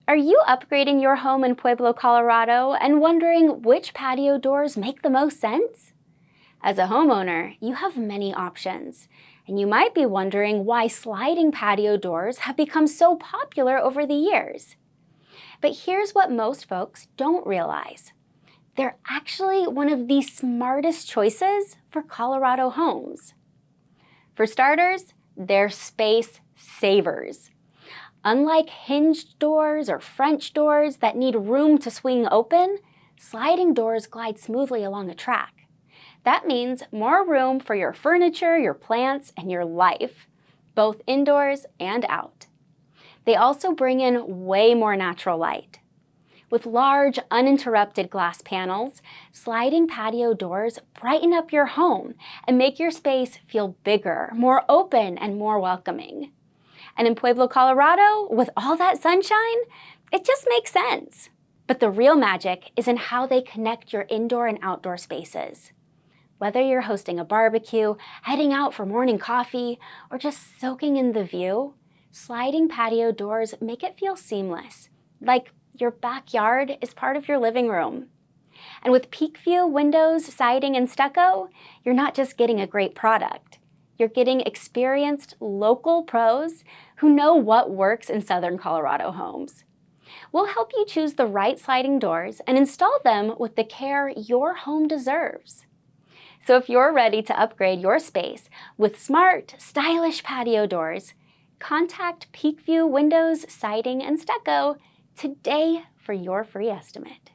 Are you upgrading your home in Pueblo, Colorado and wondering which patio doors make the most sense? As a homeowner, you have many options, and you might be wondering why sliding patio doors have become so popular over the years. But here's what most folks don't realize. They're actually one of the smartest choices for Colorado homes. For starters, they're space savers. Unlike hinged doors or French doors that need room to swing open, sliding doors glide smoothly along a track. That means more room for your furniture, your plants, and your life, both indoors and out. They also bring in way more natural light. With large, uninterrupted glass panels, sliding patio doors brighten up your home and make your space feel bigger, more open, and more welcoming. And in Pueblo, Colorado, with all that sunshine, it just makes sense. But the real magic is in how they connect your indoor and outdoor spaces. Whether you're hosting a barbecue, heading out for morning coffee, or just soaking in the view, sliding patio doors make it feel seamless, like your backyard is part of your living room. And with Peakview Windows, siding, and stucco, you're not just getting a great product. You're getting experienced local pros who know what works in Southern Colorado homes. We'll help you choose the right sliding doors and install them with the care your home deserves. So if you're ready to upgrade your space with smart, stylish patio doors, contact Peakview Windows, siding, and stucco today for your free estimate.